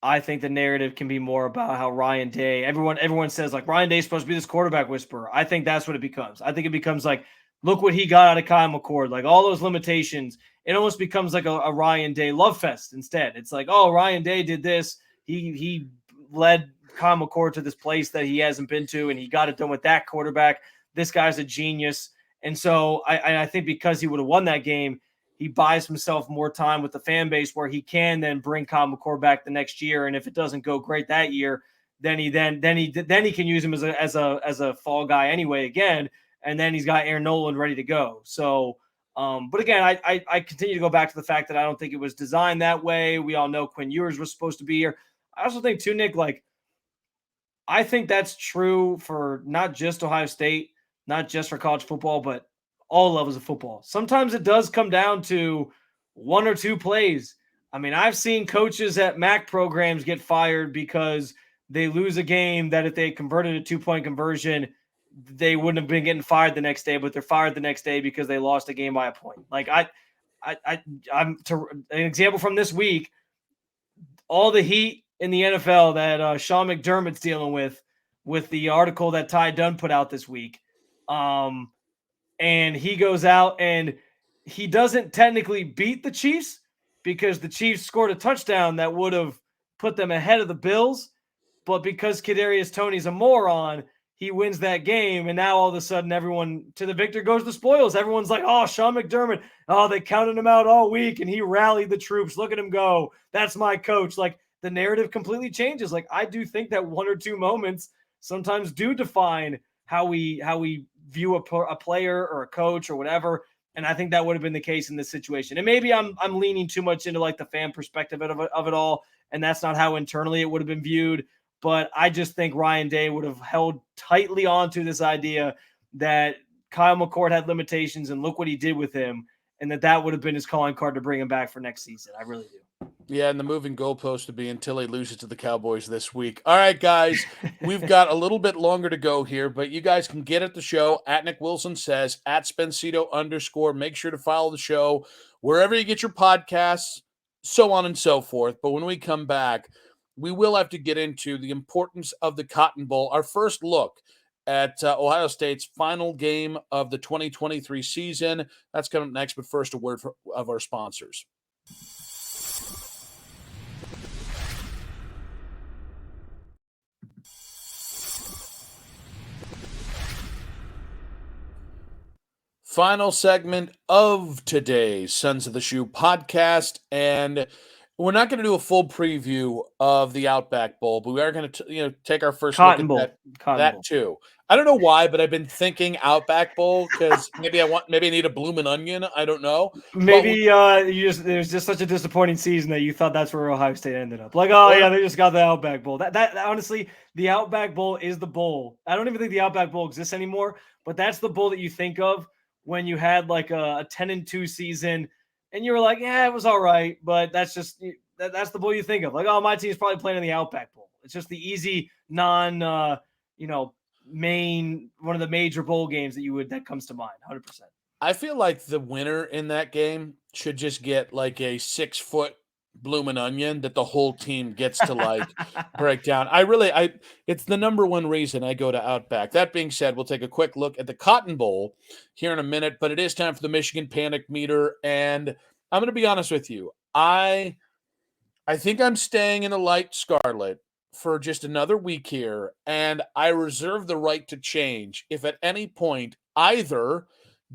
I think the narrative can be more about how Ryan Day, everyone says like Ryan Day's supposed to be this quarterback whisperer. I think that's what it becomes. I think it becomes like, look what he got out of Kyle McCord, like all those limitations. It almost becomes like a Ryan Day love fest instead. It's like, oh, Ryan Day did this. He led Kyle McCord to this place that he hasn't been to, and he got it done with that quarterback. This guy's a genius. And so I think because he would have won that game, he buys himself more time with the fan base where he can then bring Kyle McCord back the next year. And if it doesn't go great that year, then he can use him as a fall guy anyway again. And then he's got Aaron Nolan ready to go. So, but again, I continue to go back to the fact that I don't think it was designed that way. We all know Quinn Ewers was supposed to be here. I also think too, Nick, like I think that's true for not just Ohio State, not just for college football, but all levels of football. Sometimes it does come down to one or two plays. I mean, I've seen coaches at MAC programs get fired because they lose a game that if they converted a 2-point conversion, they wouldn't have been getting fired the next day, but they're fired the next day because they lost a game by a point. Like I'm to an example from this week, all the heat in the NFL that Sean McDermott's dealing with the article that Ty Dunn put out this week. And he goes out and he doesn't technically beat the Chiefs because the Chiefs scored a touchdown that would have put them ahead of the Bills. But because Kadarius Toney's a moron, he wins that game. And now all of a sudden, everyone to the victor goes the spoils. Everyone's like, oh, Sean McDermott. Oh, they counted him out all week and he rallied the troops. Look at him go. That's my coach. Like the narrative completely changes. Like I do think that one or two moments sometimes do define how we view a player or a coach or whatever. And I think that would have been the case in this situation. And maybe I'm leaning too much into like the fan perspective of it all. And that's not how internally it would have been viewed. But I just think Ryan Day would have held tightly onto this idea that Kyle McCord had limitations and look what he did with him. And that would have been his calling card to bring him back for next season. I really do. Yeah, and the moving goalpost would be until he loses to the Cowboys this week. All right, guys, we've got a little bit longer to go here, but you guys can get at the show at Nick Wilson Says, at Spencito_. Make sure to follow the show wherever you get your podcasts, so on and so forth. But when we come back, we will have to get into the importance of the Cotton Bowl, our first look at Ohio State's final game of the 2023 season. That's coming up next, but first a word of our sponsors. Final segment of today's Sons of the Shoe podcast, and we're not going to do a full preview of the Outback Bowl, but we are going to take our first Cotton look Bowl. at Cotton that Bowl. too. I don't know why, but I've been thinking Outback Bowl because maybe I need a bloomin' onion. I don't know. Maybe there's just such a disappointing season that you thought that's where Ohio State ended up. Like, oh yeah, they just got the Outback Bowl. That honestly, the Outback Bowl is the bowl. I don't even think the Outback Bowl exists anymore, but that's the bowl that you think of when you had like a 10-2 season and you were like, yeah, it was all right, but that's the bowl you think of. Like, oh, my team's probably playing in the Outback Bowl. It's just the easy main one of the major bowl games that comes to mind. 100%. I feel like the winner in that game should just get like a 6-foot bloomin' onion that the whole team gets to like break down. It's the number one reason I go to Outback. That being said, we'll take a quick look at the Cotton Bowl here in a minute, but it is time for the Michigan Panic Meter. And I'm going to be honest with you. I think I'm staying in the light scarlet for just another week here, and I reserve the right to change if at any point either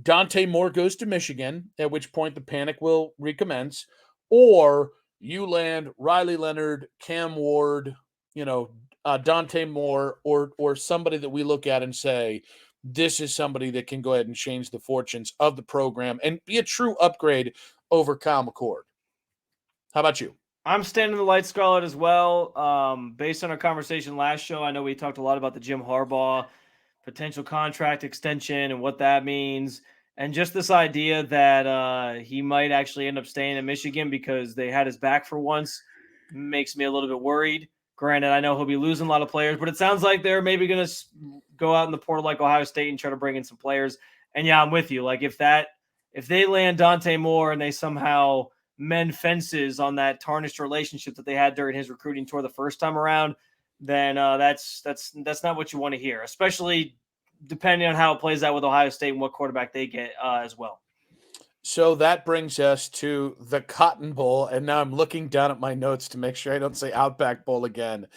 Dante Moore goes to Michigan, at which point the panic will recommence, or you land Riley Leonard, Cam Ward, Dante Moore, or somebody that we look at and say, this is somebody that can go ahead and change the fortunes of the program and be a true upgrade over Kyle McCord. How about you? I'm standing the light scarlet as well. Based on our conversation last show, I know we talked a lot about the Jim Harbaugh potential contract extension and what that means. And just this idea that he might actually end up staying in Michigan because they had his back for once makes me a little bit worried. Granted, I know he'll be losing a lot of players, but it sounds like they're maybe going to go out in the portal like Ohio State and try to bring in some players. And yeah, I'm with you. Like if they land Dante Moore and they somehow mend fences on that tarnished relationship that they had during his recruiting tour the first time around, then that's not what you want to hear, especially depending on how it plays out with Ohio State and what quarterback they get as well. So that brings us to the Cotton Bowl, and now I'm looking down at my notes to make sure I don't say Outback Bowl again.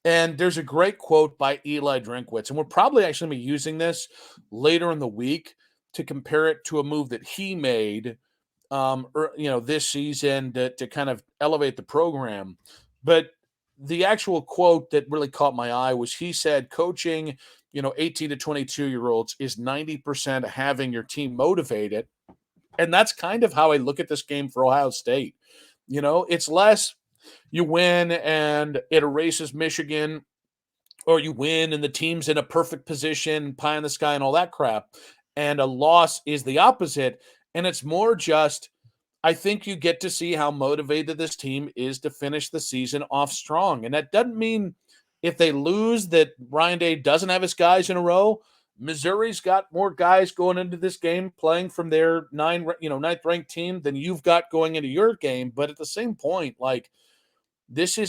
And there's a great quote by Eli Drinkwitz, and we're probably actually going to be using this later in the week to compare it to a move that he made this season to kind of elevate the program. But the actual quote that really caught my eye was he said, coaching, 18 to 22-year-olds is 90% having your team motivated. And that's kind of how I look at this game for Ohio State. It's less you win and it erases Michigan, or you win and the team's in a perfect position, pie in the sky and all that crap. And a loss is the opposite. And it's more just, I think you get to see how motivated this team is to finish the season off strong. And that doesn't mean if they lose that Ryan Day doesn't have his guys in a row. Missouri's got more guys going into this game playing from their ninth ranked team than you've got going into your game. But at the same point, like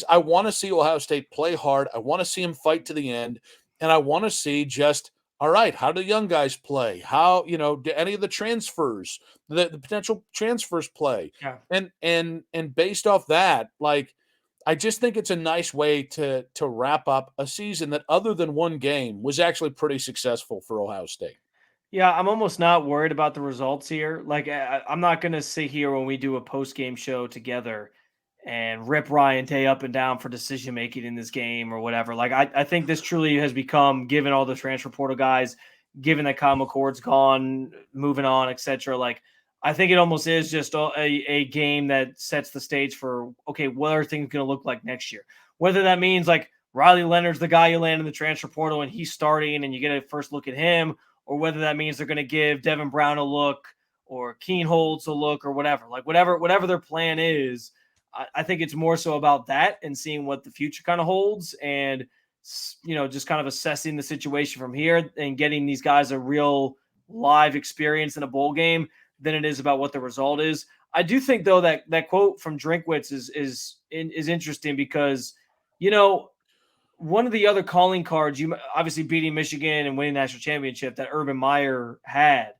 I want to see Ohio State play hard. I want to see them fight to the end. And I want to see just, all right, how do young guys play? How, do any of the transfers, the potential transfers play? Yeah. And based off that, like, I just think it's a nice way to wrap up a season that, other than one game, was actually pretty successful for Ohio State. Yeah, I'm almost not worried about the results here. Like, I'm not going to sit here when we do a post-game show together and rip Ryan Day up and down for decision-making in this game or whatever. Like, I think this truly has become, given all the transfer portal guys, given that Kyle McCord's gone, moving on, etc. Like, I think it almost is just a game that sets the stage for, okay, what are things going to look like next year? Whether that means like Riley Leonard's the guy you land in the transfer portal and he's starting and you get a first look at him, or whether that means they're going to give Devin Brown a look or Keen Holtz a look or whatever. Like whatever their plan is, I think it's more so about that and seeing what the future kind of holds and, just kind of assessing the situation from here and getting these guys a real live experience in a bowl game than it is about what the result is. I do think, though, that quote from Drinkwitz is interesting because, one of the other calling cards, you obviously beating Michigan and winning the national championship that Urban Meyer had,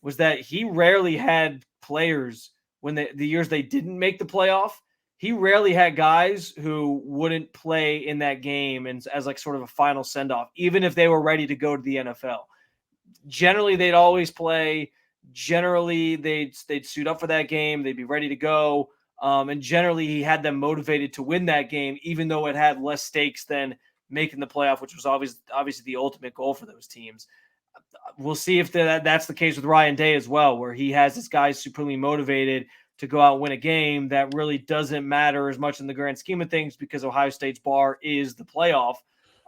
was that he rarely had players when the years they didn't make the playoff. He rarely had guys who wouldn't play in that game and as like sort of a final send-off, even if they were ready to go to the NFL. Generally, they'd always play. Generally, they'd suit up for that game. They'd be ready to go. And generally, he had them motivated to win that game, even though it had less stakes than making the playoff, which was obviously the ultimate goal for those teams. We'll see if that's the case with Ryan Day as well, where he has his guys supremely motivated to go out and win a game that really doesn't matter as much in the grand scheme of things because Ohio State's bar is the playoff.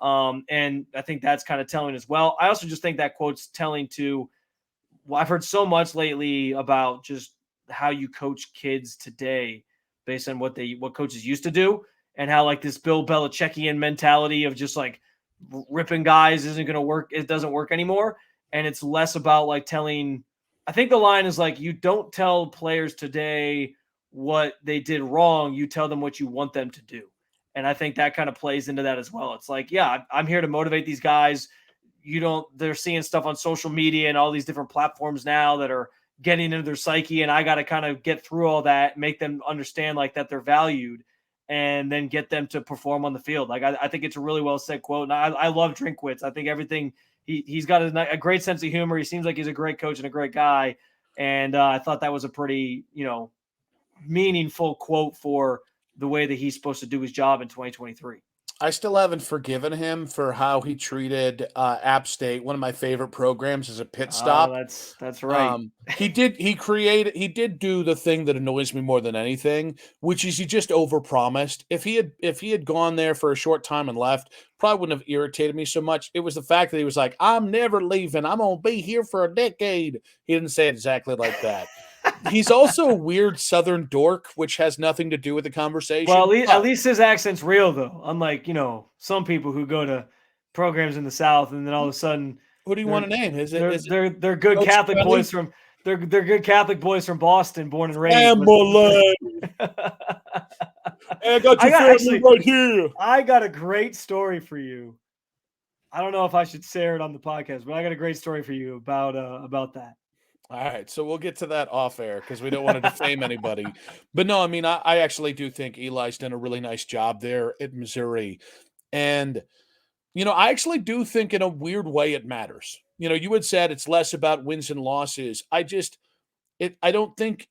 And I think that's kind of telling as well. I also just think that quote's telling to, well, I've heard so much lately about just how you coach kids today based on what coaches used to do and how like this Bill Belichickian mentality of just like ripping guys isn't going to work. It doesn't work anymore. And it's less about like telling, I think the line is like, you don't tell players today what they did wrong. You tell them what you want them to do. And I think that kind of plays into that as well. It's like, yeah, I'm here to motivate these guys. They're seeing stuff on social media and all these different platforms now that are getting into their psyche. And I got to kind of get through all that, make them understand like that they're valued, and then get them to perform on the field. Like, I think it's a really well said quote. And I love Drinkwitz. I think everything he's got a great sense of humor. He seems like he's a great coach and a great guy. And I thought that was a pretty, meaningful quote for the way that he's supposed to do his job in 2023. I still haven't forgiven him for how he treated App State, one of my favorite programs, as a pit stop. That's right. He did do the thing that annoys me more than anything, which is he just overpromised. If he had gone there for a short time and left, probably wouldn't have irritated me so much. It was the fact that he was like, I'm never leaving. I'm going to be here for a decade. He didn't say it exactly like that. He's also a weird Southern dork, which has nothing to do with the conversation. Well, at least his accent's real, though. Unlike, some people who go to programs in the South and then all of a sudden, who do you want to name? They're good Catholic boys from they're good Catholic boys from Boston, born and raised. I got your family right here. I got a great story for you. I don't know if I should share it on the podcast, but I got a great story for you about that. All right, so we'll get to that off air because we don't want to defame anybody. But no, I mean, I actually do think Eli's done a really nice job there at Missouri. And, I actually do think in a weird way it matters. You had said it's less about wins and losses. I don't think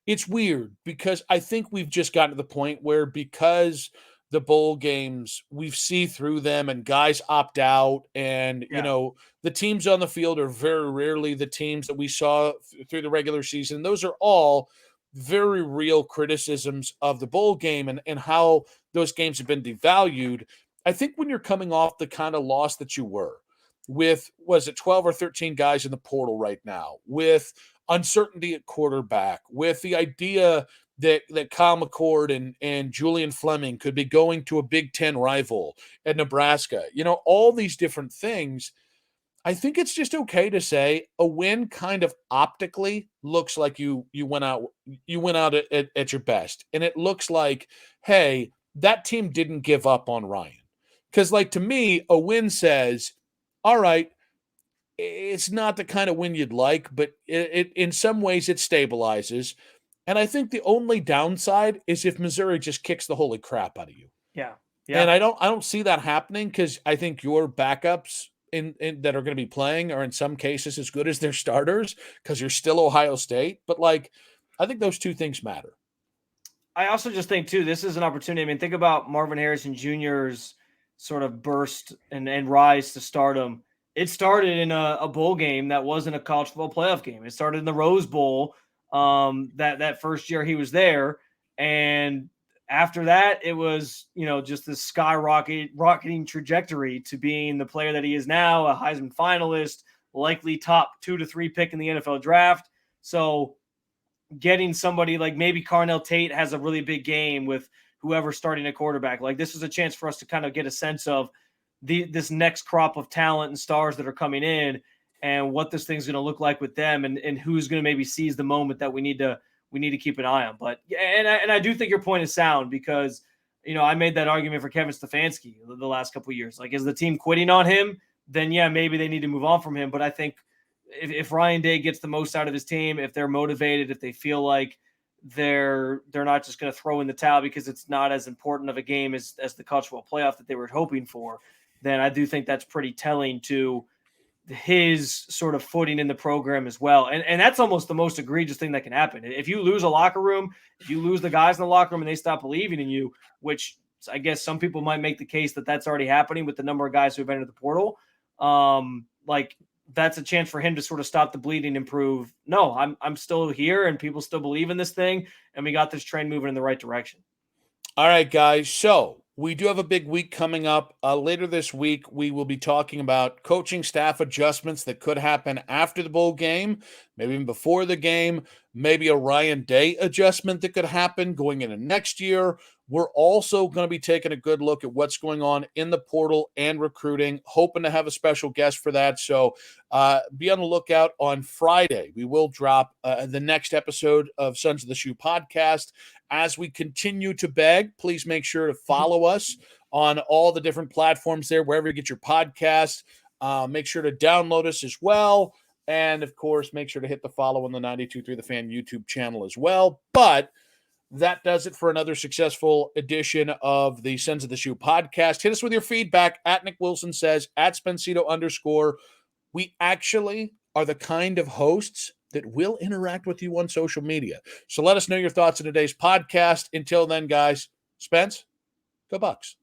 it's weird because I think we've just gotten to the point where because the bowl games, we see through them and guys opt out. And, the teams on the field are very rarely the teams that we saw through the regular season. Those are all very real criticisms of the bowl game and how those games have been devalued. I think when you're coming off the kind of loss that you were with, was it 12 or 13 guys in the portal right now, with uncertainty at quarterback, with the idea that Kyle McCord and Julian Fleming could be going to a Big Ten rival at Nebraska, all these different things. I think it's just okay to say a win kind of optically looks like you went out at your best. And it looks like, hey, that team didn't give up on Ryan. Because, to me, a win says, all right, it's not the kind of win you'd like, but it in some ways it stabilizes. And I think the only downside is if Missouri just kicks the holy crap out of you. Yeah. And I don't see that happening because I think your backups in that are going to be playing are in some cases as good as their starters because you're still Ohio State. But I think those two things matter. I also just think too, this is an opportunity. I mean, think about Marvin Harrison Jr.'s sort of burst and rise to stardom. It started in a bowl game that wasn't a college football playoff game. It started in the Rose Bowl that first year he was there. And after that, it was, just this rocketing trajectory to being the player that he is now, a Heisman finalist, likely top 2 to 3 pick in the NFL draft. So getting somebody like maybe Carnell Tate has a really big game with whoever's starting a quarterback. Like, this is a chance for us to kind of get a sense of this next crop of talent and stars that are coming in and what this thing's going to look like with them and who's going to maybe seize the moment that we need to keep an eye on. But and I do think your point is sound because, I made that argument for Kevin Stefanski the last couple of years. Like, is the team quitting on him? Then yeah, maybe they need to move on from him. But I think if Ryan Day gets the most out of his team, if they're motivated, if they feel like they're not just going to throw in the towel because it's not as important of a game as the college football playoff that they were hoping for, then I do think that's pretty telling to his sort of footing in the program as well. And that's almost the most egregious thing that can happen. If you lose a locker room, if you lose the guys in the locker room and they stop believing in you, which I guess some people might make the case that that's already happening with the number of guys who have entered the portal, that's a chance for him to sort of stop the bleeding and prove, no, I'm still here and people still believe in this thing. And we got this train moving in the right direction. All right, guys. So we do have a big week coming up. Later this week, we will be talking about coaching staff adjustments that could happen after the bowl game, maybe even before the game, maybe a Ryan Day adjustment that could happen going into next year. We're also going to be taking a good look at what's going on in the portal and recruiting, hoping to have a special guest for that. So be on the lookout on Friday. We will drop the next episode of Sons of the Shoe podcast. As we continue to beg, please make sure to follow us on all the different platforms there, wherever you get your podcast. Make sure to download us as well. And, of course, make sure to hit the follow on the 92.3 The Fan YouTube channel as well. But that does it for another successful edition of the Sons of the Shoe podcast. Hit us with your feedback at Nick Wilson Says, at Spencito_. We actually are the kind of hosts that will interact with you on social media. So let us know your thoughts on today's podcast. Until then, guys, Spence, go Bucks.